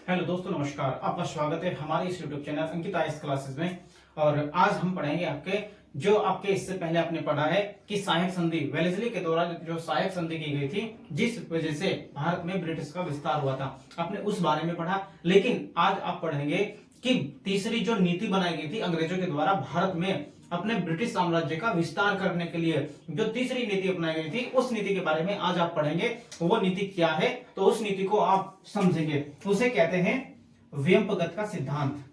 Hello दोस्तों, नमस्कार। आपका स्वागत है हमारे इस यूट्यूब चैनल अंकिता इस क्लासेस में। और आज हम पढ़ेंगे आपके इससे पहले आपने पढ़ा है कि सहायक संधि वेलेस्ली के द्वारा जो सहायक संधि की गई थी, जिस वजह से भारत में ब्रिटिश का विस्तार हुआ था, आपने उस बारे में पढ़ा। लेकिन आज आप पढ़ेंगे कि तीसरी जो नीति बनाई गई थी अंग्रेजों के द्वारा भारत में अपने ब्रिटिश साम्राज्य का विस्तार करने के लिए जो तीसरी नीति अपनाई गई थी, उस नीति के बारे में आज आप पढ़ेंगे। वो नीति क्या है, तो उस नीति को आप समझेंगे। उसे कहते हैं व्यंपगत का सिद्धांत।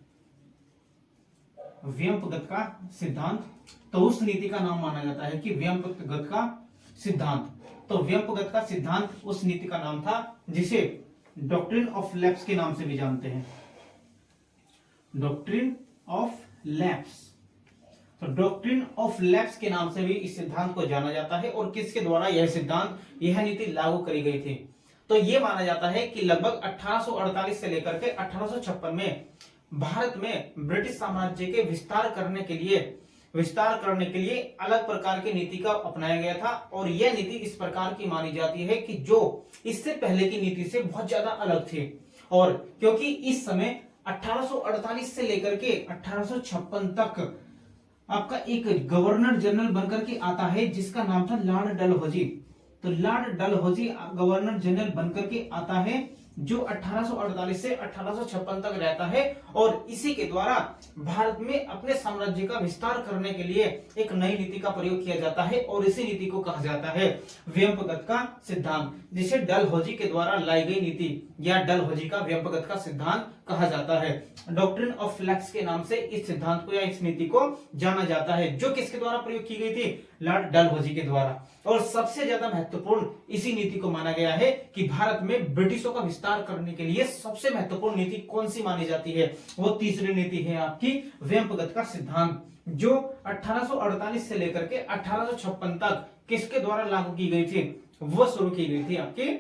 व्यंपगत का सिद्धांत, तो उस नीति का नाम माना जाता है कि व्यंपगत का सिद्धांत। तो व्यंपगत का सिद्धांत उस नीति का नाम था जिसे डॉक्ट्रिन ऑफ लैप्स के नाम से भी जानते हैं। डॉक्ट्रिन ऑफ लैप्स, तो डॉक्ट्रिन ऑफ लैप्स के नाम से भी इस सिद्धांत को जाना जाता है। और किसके द्वारा यह सिद्धांत, यह नीति लागू करी गई थी? तो यह माना जाता है कि लगभग 1848 से लेकर के 1856 में भारत में ब्रिटिश साम्राज्य के विस्तार करने के लिए अलग प्रकार की नीति का अपनाया गया था। और यह नीति इस प्रकार की मानी जाती है कि जो इससे पहले की नीति से बहुत ज्यादा अलग थी। और क्योंकि इस समय 1848 से लेकर के 1856 तक आपका एक गवर्नर जनरल बनकर के आता है जिसका नाम था लॉर्ड डलहौजी। तो लॉर्ड डलहौजी गवर्नर जनरल बनकर के आता है जो 1848 से 1856 तक रहता है। और इसी के द्वारा भारत में अपने साम्राज्य का विस्तार करने के लिए एक नई नीति का प्रयोग किया जाता है। और इसी नीति को कहा जाता है व्यंपगत का सिद्धांत, जिसे डलहौजी के द्वारा लाई गई नीति या डलहौजी का व्यंपगत का सिद्धांत कहा जाता है। डॉक्ट्रिन ऑफ लैप्स के नाम से इस सिद्धांत को या इस नीति को जाना जाता है, जो किसके द्वारा प्रयोग की गई थी? लॉर्ड डलहौजी के द्वारा। और सबसे ज्यादा महत्वपूर्ण इसी नीति को माना गया है कि भारत में ब्रिटिशों का विस्तार करने के लिए सबसे महत्वपूर्ण नीति कौन सी मानी जाती है? वो तीसरी नीति है आपकी व्यंपगत का सिद्धांत, जो 1848 से लेकर के 1856 तक किसके द्वारा लागू की गई थी? वो शुरू की गई थी आपके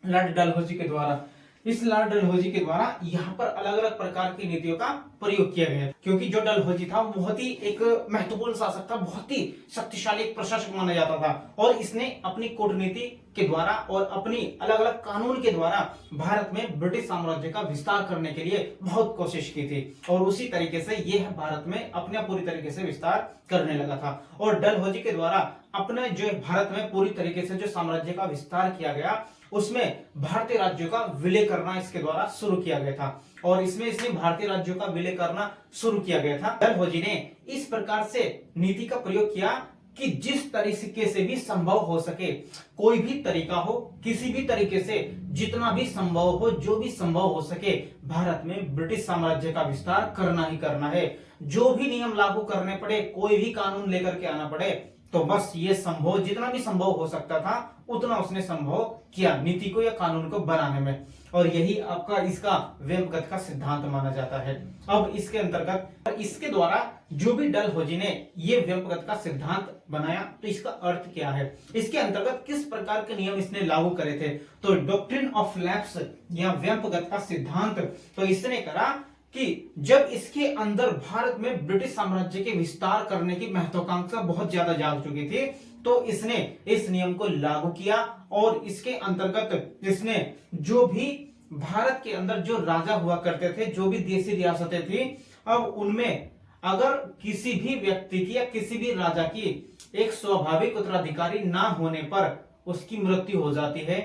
लॉर्ड डलहौजी के द्वारा। इस लॉर्ड डलहौजी के द्वारा यहाँ पर अलग अलग प्रकार की नीतियों का प्रयोग किया गया, क्योंकि जो डलहौजी था वो बहुत ही एक महत्वपूर्ण शासक था, बहुत ही शक्तिशाली एक प्रशासक माना जाता था। और इसने अपनी कूटनीति के द्वारा और अपनी अलग अलग कानून के द्वारा भारत में ब्रिटिश साम्राज्य का विस्तार करने के लिए बहुत कोशिश की थी। और उसी तरीके से यह भारत में अपने पूरी तरीके से विस्तार करने लगा था। और डलहौजी के द्वारा अपने जो भारत में पूरी तरीके से जो साम्राज्य का विस्तार किया गया, उसमें भारतीय राज्यों का विलय करना इसके द्वारा शुरू किया गया था। और इसने भारतीय राज्यों का विलय करना शुरू किया गया था। डलहौजी ने इस प्रकार से नीति का प्रयोग किया कि जिस तरीके से भी संभव हो सके, कोई भी तरीका हो, किसी भी तरीके से जितना भी संभव हो, जो भी संभव हो सके, भारत में ब्रिटिश साम्राज्य का विस्तार करना ही करना है। जो भी नियम लागू करने पड़े, कोई भी कानून लेकर के आना पड़े, तो बस ये संभव, जितना भी संभव हो सकता था उतना उसने संभव किया नीति को या कानून को बनाने में। और यही आपका इसका व्यंपगत का सिद्धांत माना जाता है। अब इसके अंतर्गत, इसके द्वारा जो भी डलहौजी ने ये व्यंपगत का सिद्धांत बनाया, तो इसका अर्थ क्या है, इसके अंतर्गत किस प्रकार के नियम इसने लागू करे थे? तो डॉक्ट्रिन ऑफ लैप्स या व्यंपगत का सिद्धांत तो इसने करा कि जब इसके अंदर भारत में ब्रिटिश साम्राज्य के विस्तार करने की महत्वाकांक्षा बहुत ज्यादा जाग चुकी थी, तो इसने इस नियम को लागू किया। और इसके अंतर्गत इसने जो भी भारत के अंदर जो राजा हुआ करते थे, जो भी देशी रियासतें थी, अब उनमें अगर किसी भी व्यक्ति की या किसी भी राजा की एक स्वाभाविक उत्तराधिकारी ना होने पर उसकी मृत्यु हो जाती है,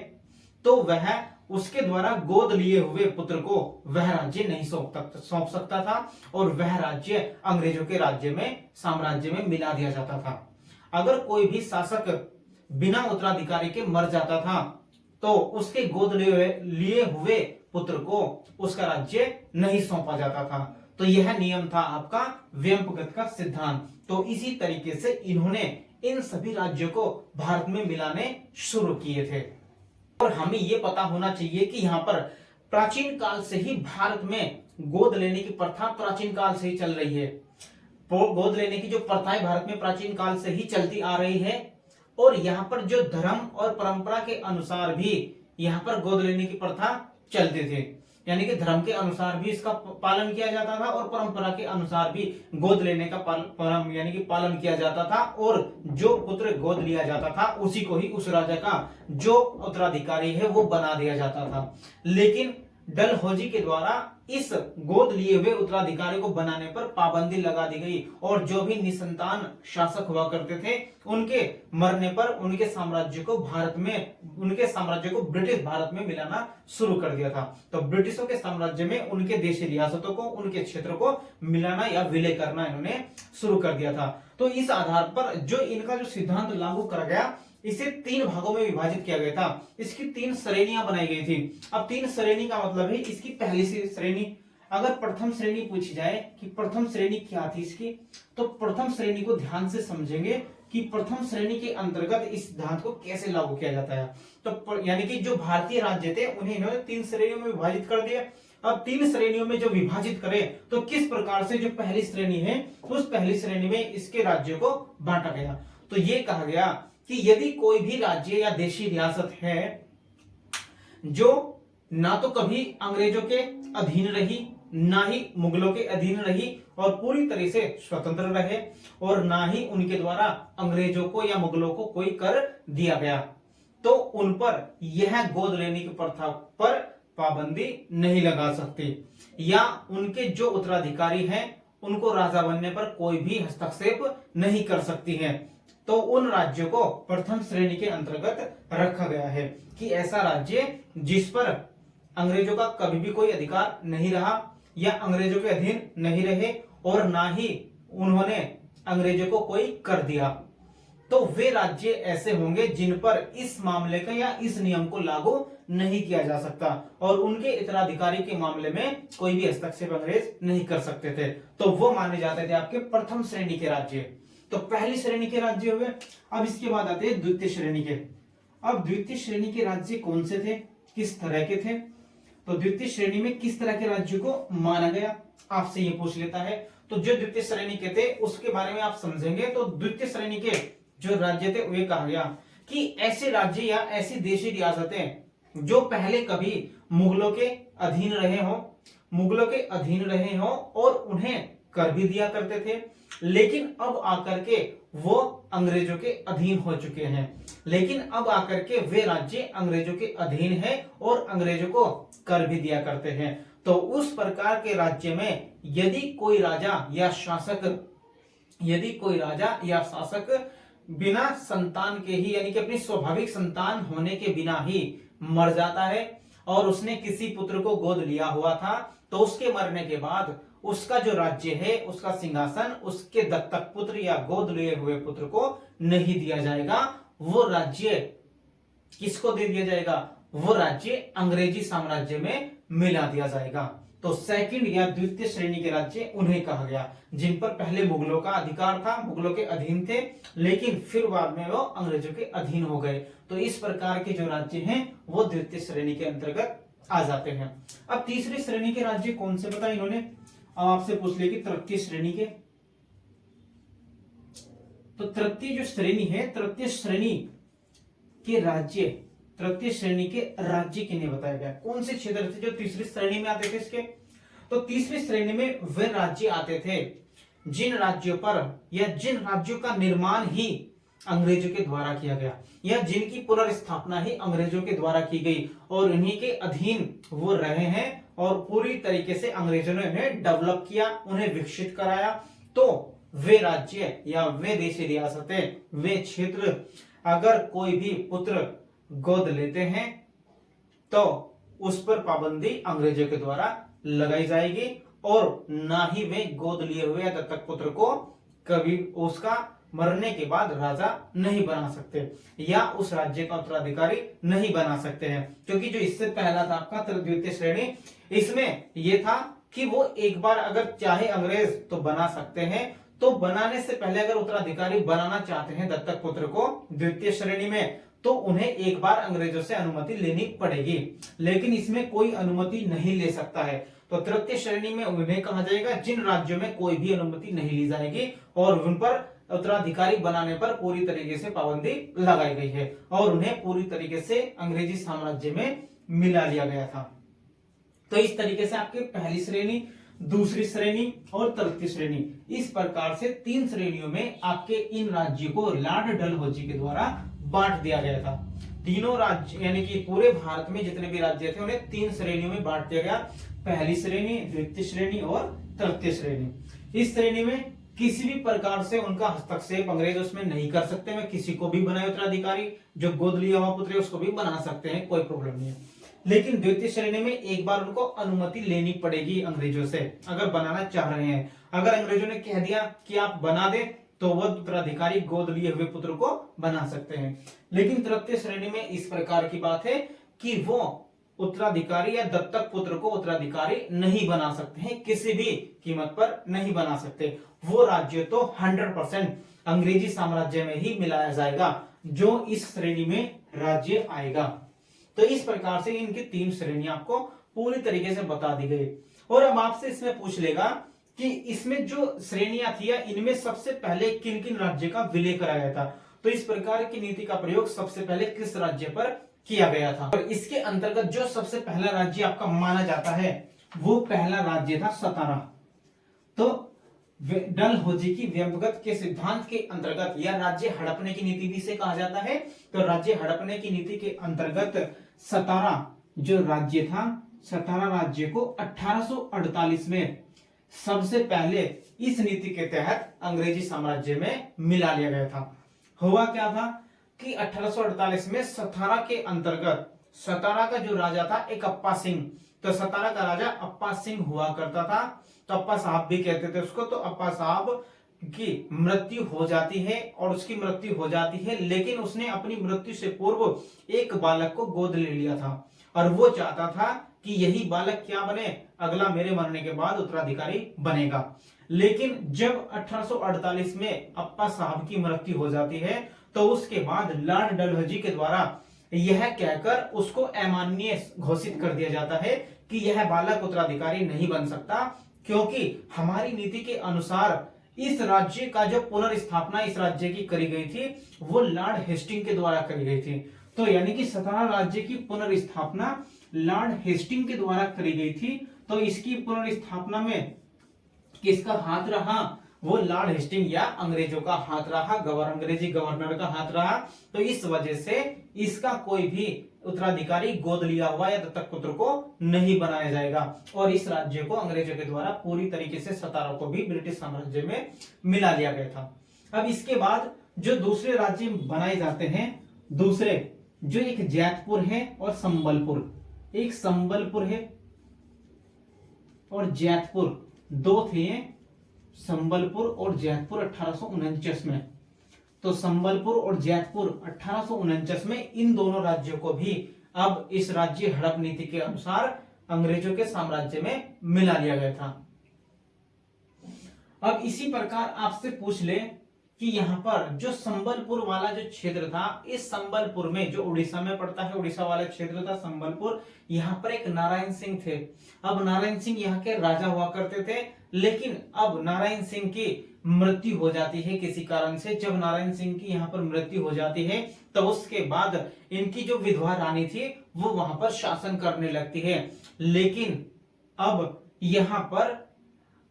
तो वह उसके द्वारा गोद लिए हुए पुत्र को वह राज्य नहीं सौंप सकता था। और वह राज्य अंग्रेजों के राज्य में, साम्राज्य में मिला दिया जाता था। अगर कोई भी शासक बिना उत्तराधिकारी के मर जाता था, तो उसके गोद लिए हुए पुत्र को उसका राज्य नहीं सौंपा जाता था। तो यह नियम था आपका व्यंपगत का सिद्धांत। तो इसी तरीके से इन्होंने इन सभी राज्यों को भारत में मिलाने शुरू किए थे। और हमें यह पता होना चाहिए कि यहाँ पर प्राचीन काल से ही भारत में गोद लेने की प्रथा प्राचीन काल से ही चल रही है। गोद लेने की जो प्रथाएं भारत में प्राचीन काल से ही चलती आ रही है। और यहाँ पर जो धर्म और परंपरा के अनुसार भी यहाँ पर गोद लेने की प्रथा चलती थी, यानी कि धर्म के अनुसार भी इसका पालन किया जाता था और परंपरा के अनुसार भी गोद लेने का पालन किया जाता था। और जो पुत्र गोद लिया जाता था उसी को ही उस राजा का जो उत्तराधिकारी है वो बना दिया जाता था। लेकिन डलहौजी के द्वारा इस गोद लिए हुए उत्तराधिकारी को बनाने पर पाबंदी लगा दी गई और जो भी निसंतान शासक हुआ करते थे उनके मरने पर उनके साम्राज्य को ब्रिटिश भारत में मिलाना शुरू कर दिया था। तो ब्रिटिशों के साम्राज्य में उनके देशी रियासतों को, उनके क्षेत्र को मिलाना या विलय करना इन्होंने शुरू कर दिया था। तो इस आधार पर जो इनका जो सिद्धांत लागू करा गया, इसे 3 भागों में विभाजित किया गया था। इसकी 3 श्रेणियां बनाई गई थी। अब 3 श्रेणी का मतलब है इसकी पहली श्रेणी, अगर प्रथम श्रेणी पूछी जाए कि प्रथम श्रेणी क्या थी इसकी, तो प्रथम श्रेणी को ध्यान से समझेंगे कि प्रथम श्रेणी के अंतर्गत इस सिद्धांत को कैसे लागू किया जाता है। तो यानी कि जो भारतीय राज्य थे उन्हें इन्होंने 3 श्रेणियों में विभाजित कर दिया। अब 3 श्रेणियों में जो विभाजित करें तो किस प्रकार से जो पहली श्रेणी है उस पहली श्रेणी में इसके राज्यों को बांटा गया। तो ये कहा गया कि यदि कोई भी राज्य या देशी रियासत है जो ना तो कभी अंग्रेजों के अधीन रही, ना ही मुगलों के अधीन रही और पूरी तरह से स्वतंत्र रहे, और ना ही उनके द्वारा अंग्रेजों को या मुगलों को कोई कर दिया गया, तो उन पर यह गोद लेने की प्रथा पर पाबंदी नहीं लगा सकती, या उनके जो उत्तराधिकारी हैं उनको राजा बनने पर कोई भी हस्तक्षेप नहीं कर सकती है। तो उन राज्यों को प्रथम श्रेणी के अंतर्गत रखा गया है कि ऐसा राज्य जिस पर अंग्रेजों का कभी भी कोई अधिकार नहीं रहा या अंग्रेजों के अधीन नहीं रहे और ना ही उन्होंने अंग्रेजों को कोई कर दिया, तो वे राज्य ऐसे होंगे जिन पर इस मामले का या इस नियम को लागू नहीं किया जा सकता और उनके उत्तराधिकारी के मामले में कोई भी हस्तक्षेप अंग्रेज नहीं कर सकते थे। तो वो माने जाते थे आपके प्रथम श्रेणी के राज्य। तो पहली श्रेणी के राज्य हुए। अब इसके बाद आते हैं द्वितीय श्रेणी के। अब द्वितीय श्रेणी के राज्य कौन से थे, किस तरह के थे, तो द्वितीय श्रेणी में किस तरह के राज्यों को माना गया, आपसे ये पूछ लेता है। तो जो द्वितीय श्रेणी के थे उसके बारे में आप समझेंगे। तो द्वितीय श्रेणी के जो राज्य थे वे कहा गया कि ऐसे राज्य या ऐसी देशी रियासतें जो पहले कभी मुगलों के अधीन रहे हो और उन्हें कर भी दिया करते थे, लेकिन अब आकर के वो अंग्रेजों के अधीन हो चुके हैं, लेकिन अब आकर के वे राज्य अंग्रेजों के अधीन है और अंग्रेजों को कर भी दिया करते हैं। तो उस प्रकार के राज्य में यदि कोई राजा या शासक बिना संतान के ही, यानी कि अपनी स्वाभाविक संतान होने के बिना ही मर जाता है और उसने किसी पुत्र को गोद लिया हुआ था, तो उसके मरने के बाद उसका जो राज्य है, उसका सिंहासन उसके दत्तक पुत्र या गोद लिए हुए पुत्र को नहीं दिया जाएगा। वो राज्य किसको दे दिया जाएगा, वो राज्य अंग्रेजी साम्राज्य में मिला दिया जाएगा। तो सेकंड या द्वितीय श्रेणी के राज्य उन्हें कहा गया जिन पर पहले मुगलों का अधिकार था, मुगलों के अधीन थे, लेकिन फिर बाद में वो अंग्रेजों के अधीन हो गए। तो इस प्रकार के जो राज्य हैं वो द्वितीय श्रेणी के अंतर्गत आ जाते हैं। अब तीसरी श्रेणी के राज्य कौन से बताए इन्होंने, अब आपसे पूछ ले कि तृतीय श्रेणी के। तो तृतीय जो श्रेणी है, तृतीय श्रेणी के राज्य किन्हें बताया गया, कौन से क्षेत्र थे जो तीसरी श्रेणी में आते थे इसके। तो तीसरी श्रेणी में वे राज्य आते थे जिन राज्यों पर या जिन राज्यों का निर्माण ही अंग्रेजों के द्वारा किया गया या जिनकी पुनर्स्थापना ही अंग्रेजों के द्वारा की गई और उन्हीं के अधीन वो रहे हैं और पूरी तरीके से अंग्रेजों ने उन्हें डेवलप किया, उन्हें विकसित कराया। तो वे राज्य या वे देशी रियासतें, वे क्षेत्र, अगर कोई भी पुत्र गोद लेते हैं तो उस पर पाबंदी अंग्रेजों के द्वारा लगाई जाएगी और ना ही वे गोद लिए हुए दत्तक पुत्र को कभी उसका मरने के बाद राजा नहीं बना सकते या उस राज्य का उत्तराधिकारी नहीं बना सकते हैं। क्योंकि जो इससे पहला था आपका द्वितीय श्रेणी, इसमें यह था कि वो एक बार अगर चाहे अंग्रेज तो बना सकते हैं, तो बनाने से पहले अगर उत्तराधिकारी बनाना चाहते हैं दत्तक पुत्र को द्वितीय श्रेणी में, तो उन्हें एक बार अंग्रेजों से अनुमति लेनी पड़ेगी, लेकिन इसमें कोई अनुमति नहीं ले सकता है। तो तृतीय श्रेणी में उन्हें कहा जाएगा जिन राज्यों में कोई भी अनुमति नहीं ली जाएगी और उन पर उत्तराधिकारी बनाने पर पूरी तरीके से पाबंदी लगाई गई है और उन्हें पूरी तरीके से अंग्रेजी साम्राज्य में मिला लिया गया था। तो इस तरीके से आपके पहली श्रेणी, दूसरी श्रेणी और तृतीय श्रेणी, इस प्रकार से 3 श्रेणियों में आपके इन राज्यों को लॉर्ड डलहौजी के द्वारा बांट दिया गया था। तीनों राज्य यानी कि पूरे भारत में जितने भी राज्य थे उन्हें 3 श्रेणियों में बांट दिया गया। पहली श्रेणी, द्वितीय श्रेणी और तृतीय श्रेणी। इस श्रेणी में किसी भी प्रकार से उनका हस्तक्षेप अंग्रेज उसमें नहीं कर सकते। मैं किसी को भी बनाए उत्तराधिकारी, जो गोद लिया हुआ पुत्र है उसको भी बना सकते हैं, कोई प्रॉब्लम नहीं है। लेकिन द्वितीय श्रेणी में एक बार उनको अनुमति लेनी पड़ेगी अंग्रेजों से, अगर बनाना चाह रहे हैं। अगर अंग्रेजों ने कह दिया कि आप बना दे तो वो उत्तराधिकारी गोद लिए हुए पुत्र को बना सकते हैं। लेकिन तृतीय श्रेणी में इस प्रकार की बात है कि वो उत्तराधिकारी या दत्तक पुत्र को उत्तराधिकारी नहीं बना सकते हैं, किसी भी कीमत पर नहीं बना सकते। वो राज्य तो 100% अंग्रेजी साम्राज्य में ही मिलाया जाएगा जो इस श्रेणी में राज्य आएगा। तो इस प्रकार से इनकी 3 श्रेणियां आपको पूरी तरीके से बता दी गई। और अब आपसे इसमें पूछ लेगा कि इसमें जो श्रेणियां थी इनमें सबसे पहले किन किन राज्य का विलय कराया गया था। तो इस प्रकार की नीति का प्रयोग सबसे पहले किस राज्य पर किया गया था। और इसके अंतर्गत जो सबसे पहला राज्य आपका माना जाता है वो पहला राज्य था सतारा। तो डलहौजी की व्यंग्यगत के सिद्धांत के अंतर्गत या राज्य हड़पने की नीति भी से कहा जाता है। तो राज्य हड़पने की नीति के अंतर्गत सतारा जो राज्य था, सतारा राज्य को 1848 में सबसे पहले इस नीति के तहत अंग्रेजी साम्राज्य में मिला लिया गया था। हुआ क्या था कि 1848 में सतारा के अंतर्गत सतारा का जो राजा था एक अप्पा सिंह, तो सतारा का राजा अप्पा सिंह हुआ करता था। तो अप्पा साहब भी कहते थे उसको। तो अप्पा साहब की मृत्यु हो जाती है और उसकी मृत्यु हो जाती है, लेकिन उसने अपनी मृत्यु से पूर्व एक बालक को गोद ले लिया था और वो चाहता था कि यही बालक क्या बने, अगला मेरे मरने के बाद उत्तराधिकारी बनेगा। लेकिन जब 1848 में अप्पा साहब की मृत्यु हो जाती है तो उसके बाद लॉर्ड डलहौजी के द्वारा यह कहकर उसको अमान्य घोषित कर दिया जाता है कि यह बालक उत्तराधिकारी नहीं बन सकता, क्योंकि हमारी नीति के अनुसार इस राज्य का जो पुनर्स्थापना इस राज्य की करी गई थी वो लॉर्ड हेस्टिंग के द्वारा करी गई थी। तो यानी कि सतारा राज्य की पुनर्स्थापना लॉर्ड हेस्टिंग के द्वारा करी गई थी। तो इसकी पुनर्स्थापना में किसका हाथ रहा, वो लॉर्ड हेस्टिंग या अंग्रेजों का हाथ रहा, अंग्रेजी गवर्नर का हाथ रहा। तो इस वजह से इसका कोई भी उत्तराधिकारी गोद लिया हुआ या दत्तक पुत्र को नहीं बनाया जाएगा और इस राज्य को अंग्रेजों के द्वारा पूरी तरीके से सतारा को भी ब्रिटिश साम्राज्य में मिला लिया गया था। अब इसके बाद जो दूसरे राज्य बनाए जाते हैं, दूसरे जो एक जैतपुर है और संबलपुर, एक संबलपुर है और जैतपुर, दो थे संबलपुर और जैतपुर 1849 में। तो संबलपुर और जैतपुर 1849 में इन दोनों राज्यों को भी अब इस राज्य हड़प नीति के अनुसार अंग्रेजों के साम्राज्य में मिला लिया गया था। अब इसी प्रकार आपसे पूछ ले कि यहाँ पर जो संबलपुर वाला जो क्षेत्र था, इस संबलपुर में जो उड़ीसा में पड़ता है, उड़ीसा वाला क्षेत्र था संबलपुर, यहाँ पर एक नारायण सिंह थे। अब नारायण सिंह यहाँ के राजा हुआ करते थे, लेकिन अब नारायण सिंह की मृत्यु हो जाती है किसी कारण से। जब नारायण सिंह की यहाँ पर मृत्यु हो जाती है तो उसके बाद इनकी जो विधवा रानी थी वो वहां पर शासन करने लगती है। लेकिन अब यहाँ पर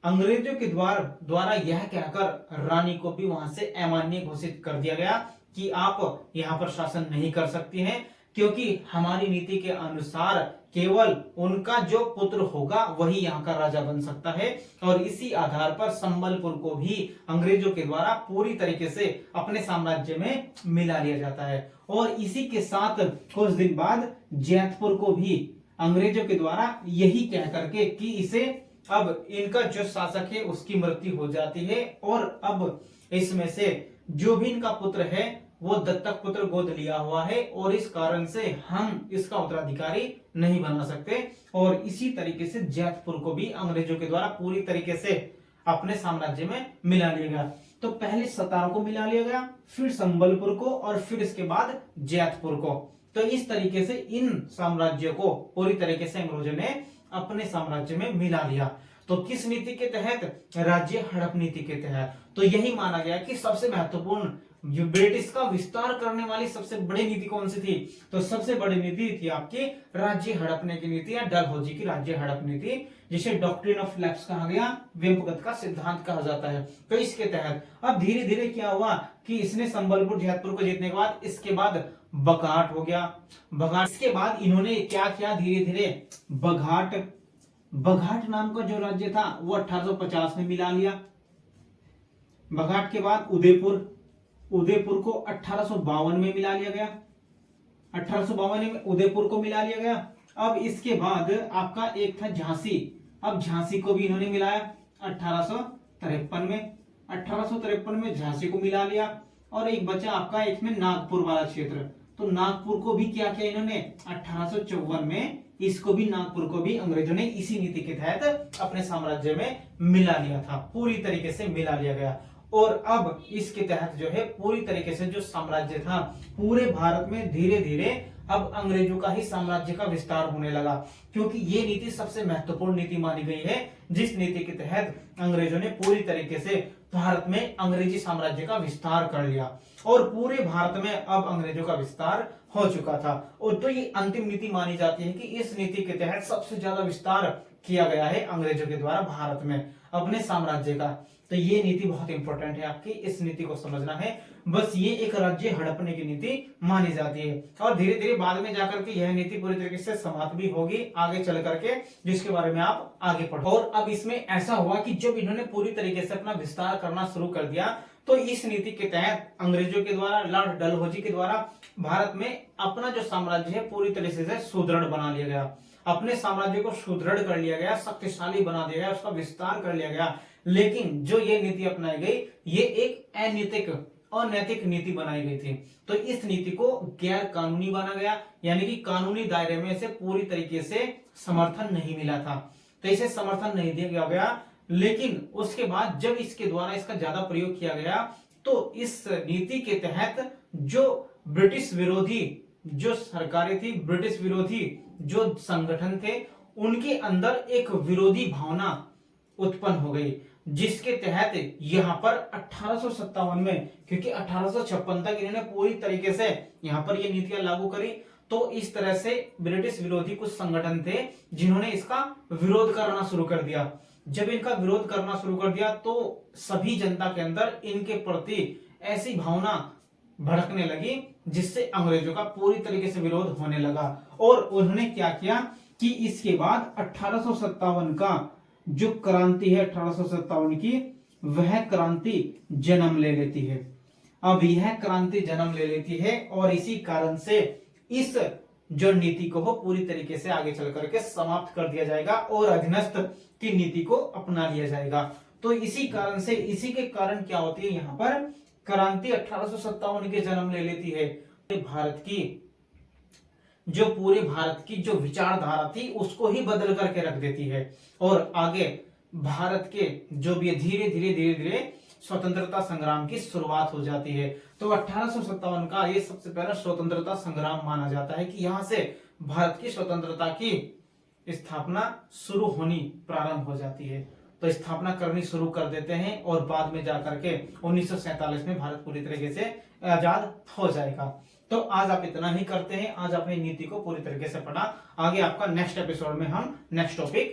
अंग्रेजों के द्वारा यह कहकर रानी को भी वहां से अमान्य घोषित कर दिया गया कि आप यहाँ पर शासन नहीं कर सकती हैं, क्योंकि हमारी नीति के अनुसार केवल उनका जो पुत्र होगा वही यहाँ का राजा बन सकता है। और इसी आधार पर संबलपुर को भी अंग्रेजों के द्वारा पूरी तरीके से अपने साम्राज्य में मिला लिया जाता है। और इसी के साथ कुछ दिन बाद जैतपुर को भी अंग्रेजों के द्वारा यही कह करके कि इसे अब इनका जो शासक है उसकी मृत्यु हो जाती है और अब इसमें से जो भी इनका पुत्र है वो दत्तक पुत्र गोद लिया हुआ है और इस कारण से हम इसका उत्तराधिकारी नहीं बना सकते। और इसी तरीके से जैतपुर को भी अंग्रेजों के द्वारा पूरी तरीके से अपने साम्राज्य में मिला लिया गया। तो पहले सतारा को मिला लिया गया, फिर संबलपुर को और फिर इसके बाद जैतपुर को। तो इस तरीके से इन साम्राज्यों को पूरी तरीके से अंग्रेजों ने अपने साम्राज्य में मिला लिया। तो किस नीति के तहत? राज्य हड़प नीति के तहत। तो यही माना गया कि सबसे महत्वपूर्ण जो ब्रिटिश का विस्तार करने वाली सबसे बड़ी नीति कौन सी थी? तो सबसे बड़ी नीति थी आपकी राज्य हड़पने की नीति या डलहौजी की राज्य हड़प नीति, जिसे डॉक्ट्रिन ऑफ लैप्स कहा गया, व्यंग्यगत का सिद्धांत कहा जाता है। तो इसके तहत अब धीरे धीरे क्या हुआ कि इसने संबलपुर जैतपुर को जीतने के बाद इसके बाद बघाट हो गया, बघाट। इसके बाद इन्होंने क्या किया, धीरे धीरे बघाट नाम का जो राज्य था वो 1850 में मिला लिया। बघाट के बाद उदयपुर को 1852 में मिला लिया गया, 1852 में उदयपुर को मिला लिया गया। अब इसके बाद आपका एक था झांसी, अब झांसी को भी इन्होंने मिलाया 1853 में, 1853 में झांसी को मिला लिया। और एक बचा आपका एक में नागपुर वाला क्षेत्र, तो नागपुर को भी क्या किया इन्होंने 1854 में, इसको भी नागपुर को भी अंग्रेजों ने इसी नीति के तहत अपने साम्राज्य में मिला लिया था, पूरी तरीके से मिला लिया गया। और अब इसके तहत जो है पूरी तरीके से जो साम्राज्य था पूरे भारत में धीरे धीरे अब अंग्रेजों का ही साम्राज्य का विस्तार होने लगा, क्योंकि ये नीति सबसे महत्वपूर्ण नीति मानी गई है, जिस नीति के तहत अंग्रेजों ने पूरी तरीके से भारत में अंग्रेजी साम्राज्य का विस्तार कर लिया और पूरे भारत में अब अंग्रेजों का विस्तार हो चुका था। और तो ये अंतिम नीति मानी जाती है कि इस नीति के तहत सबसे ज्यादा विस्तार किया गया है अंग्रेजों के द्वारा भारत में अपने साम्राज्य का। तो ये नीति बहुत इंपॉर्टेंट है, आपकी इस नीति को समझना है। बस ये एक राज्य हड़पने की नीति मानी जाती है और धीरे धीरे बाद में जाकर के यह नीति पूरी तरीके से समाप्त भी होगी आगे चल करके, जिसके बारे में आप आगे पढ़ो। और अब इसमें ऐसा हुआ कि जब इन्होंने पूरी तरीके से अपना विस्तार करना शुरू कर दिया तो इस नीति के तहत अंग्रेजों के द्वारा, लॉर्ड डलहौजी के द्वारा भारत में अपना जो साम्राज्य है पूरी तरीके से सुदृढ़ बना लिया गया, अपने साम्राज्य को सुदृढ़ कर लिया गया, शक्तिशाली बना दिया गया, उसका विस्तार कर लिया गया। लेकिन जो ये नीति अपनाई गई ये एक अनैतिक नीति बनाई गई थी, तो इस नीति को गैर कानूनी माना गया, यानी कि कानूनी दायरे में इसे पूरी तरीके से समर्थन नहीं मिला था, तो इसे समर्थन नहीं दिया गया। लेकिन उसके बाद जब इसके द्वारा इसका ज्यादा प्रयोग किया गया तो इस नीति के तहत जो ब्रिटिश विरोधी जो सरकारें थी, ब्रिटिश विरोधी जो संगठन थे, उनके अंदर एक विरोधी भावना उत्पन्न हो गई, जिसके तहत यहां पर 1857 में, क्योंकि 1856 तक इन्होंने पूरी तरीके से यहां पर ये नीतियां लागू करी, तो इस तरह से ब्रिटिश विरोधी कुछ संगठन थे जिन्होंने इसका विरोध करना शुरू कर दिया। जब इनका विरोध करना शुरू कर दिया तो सभी जनता के अंदर इनके प्रति ऐसी भावना भड़कने लगी जिससे अंग्रेजों का पूरी तरीके से विरोध होने लगा। और उन्होंने क्या किया कि इसके बाद 1857 का जो क्रांति है 1857 की, वह क्रांति जन्म ले लेती है। अब यह क्रांति जन्म ले लेती है और इसी कारण से इस जो नीति को हो पूरी तरीके से आगे चल करके समाप्त कर दिया जाएगा और अधीनस्थ की नीति को अपना लिया जाएगा। तो इसी कारण से, इसी के कारण क्या होती है, यहाँ पर क्रांति 1857 के जन्म ले लेती है। पूरे भारत की जो विचारधारा थी उसको ही बदल करके रख देती है और आगे भारत के जो भी धीरे धीरे स्वतंत्रता संग्राम की शुरुआत हो जाती है। तो 1857 का ये सबसे पहला स्वतंत्रता संग्राम माना जाता है कि यहाँ से भारत की स्वतंत्रता की स्थापना शुरू होनी प्रारंभ हो जाती है। तो स्थापना करनी शुरू कर देते हैं और बाद में जाकर के 1947 में भारत पूरी तरीके से आजाद हो जाएगा। तो आज आप इतना ही करते हैं, आज आपने नीति को पूरी तरीके से पढ़ा। आगे आपका नेक्स्ट एपिसोड में हम नेक्स्ट टॉपिक